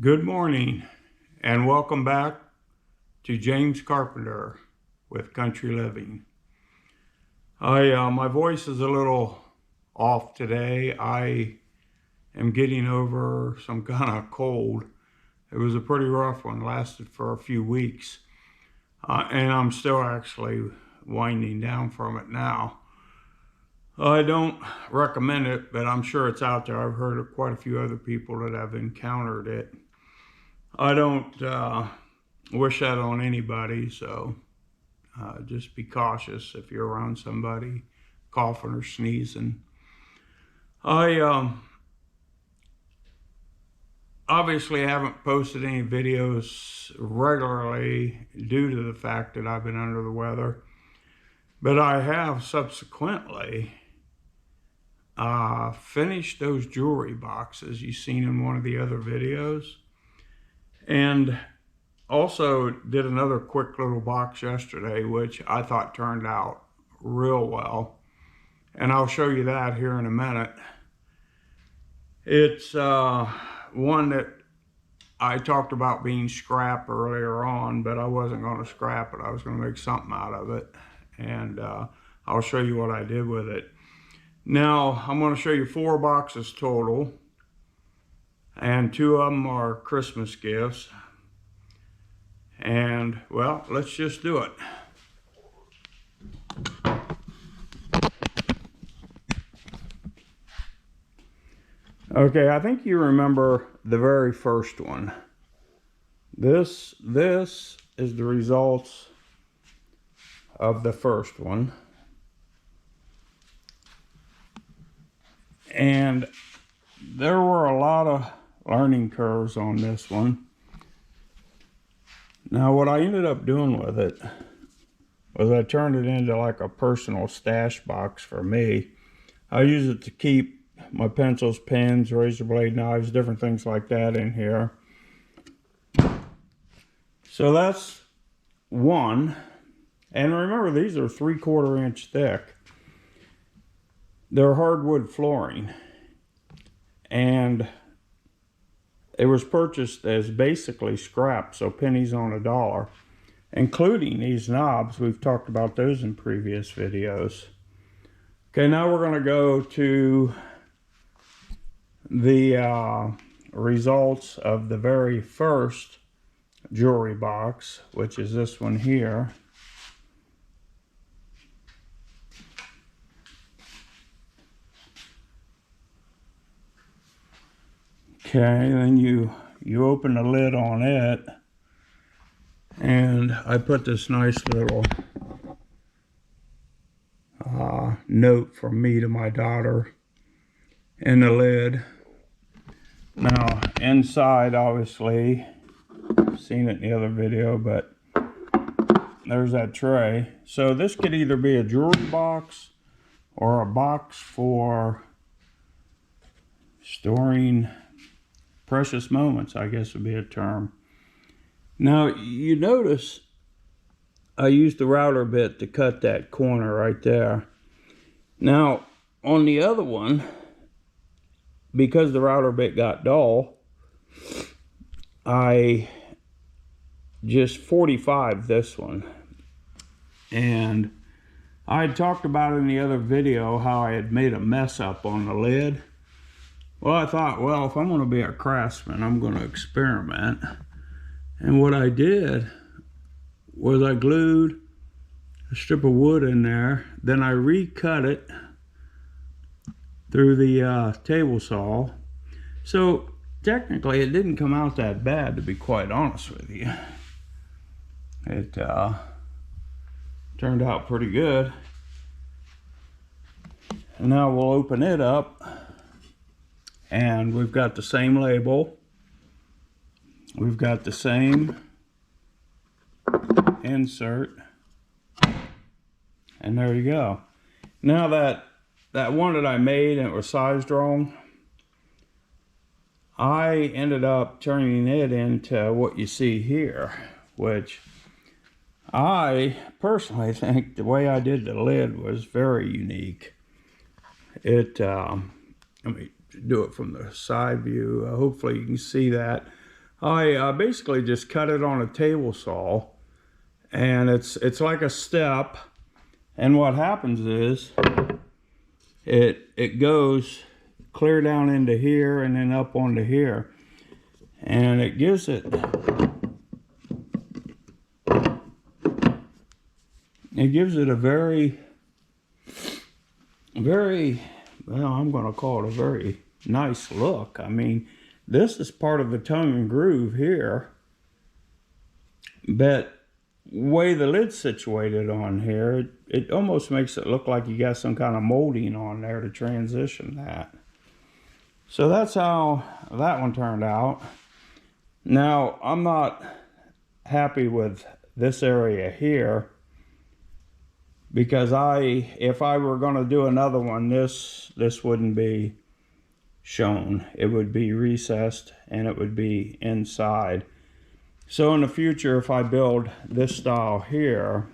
Good morning and welcome back to James Carpenter with Country Living. My voice is a little off today. I am getting over some kind of cold. It was a pretty rough one, lasted for a few weeks. And I'm still actually winding down from it now. I don't recommend it, but I'm sure it's out there. I've heard of quite a few other people that have encountered it. I don't wish that on anybody, so just be cautious if you're around somebody coughing or sneezing. I obviously haven't posted any videos regularly due to the fact that I've been under the weather, but I have subsequently finished those jewelry boxes you've seen in one of the other videos. And also did another quick little box yesterday, which I thought turned out real well. And I'll show you that here in a minute. It's one that I talked about being scrap earlier on, but I wasn't going to scrap it. I was going to make something out of it. And I'll show you what I did with it. Now, I'm going to show you 4 boxes total. And 2 of them are Christmas gifts. And, well, let's just do it. Okay, I think you remember the very first one. This is the results of the first one. And there were a lot of learning curves on this one. Now what I ended up doing with it was I turned it into like a personal stash box for me. I use it to keep my pencils, pens, razor blade knives, different things like that in here. So that's one. And remember, these are 3/4 inch thick. They're hardwood flooring. And it was purchased as basically scrap, so pennies on a dollar, including these knobs. We've talked about those in previous videos. Okay, now we're going to go to the results of the very first jewelry box, which is this one here. Okay, then you open the lid on it, and I put this nice little note from me to my daughter in the lid. Now, inside, obviously, you've seen it in the other video, but there's that tray. So this could either be a jewelry box or a box for storing precious moments, I guess would be a term. Now, you notice I used the router bit to cut that corner right there. Now, on the other one, because the router bit got dull, I just 45 this one. And I had talked about in the other video how I had made a mess up on the lid. Well, I thought, well, if I'm going to be a craftsman, I'm going to experiment. And what I did was I glued a strip of wood in there. Then I recut it through the table saw. So technically, it didn't come out that bad, to be quite honest with you. It turned out pretty good. And now we'll open it up. And we've got the same label. We've got the same insert. And there you go. Now that one that I made and it was sized wrong, I ended up turning it into what you see here, which I personally think the way I did the lid was very unique. Let me do it from the side view. Hopefully you can see that. I basically just cut it on a table saw, and it's like a step, and what happens is it goes clear down into here and then up onto here, and it gives it a very, well, I'm going to call it a very nice look. I mean, this is part of the tongue and groove here, but way the lid's situated on here, it almost makes it look like you got some kind of molding on there to transition that. So that's how that one turned out. Now, I'm not happy with this area here, because if I were going to do another one, this wouldn't be shown. It would be recessed and it would be inside. So in the future, if I build this style here,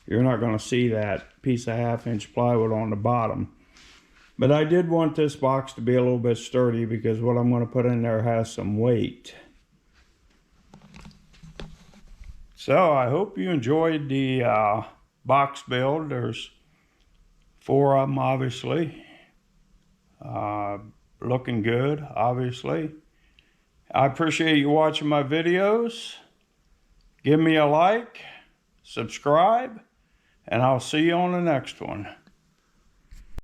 you're not going to see that piece of 1/2-inch plywood on the bottom. But I did want this box to be a little bit sturdy, because what I'm going to put in there has some weight. So I hope you enjoyed the box build. There's 4 of them, obviously. Looking good, obviously. I appreciate you watching my videos. Give me a like, subscribe, and I'll see you on the next one.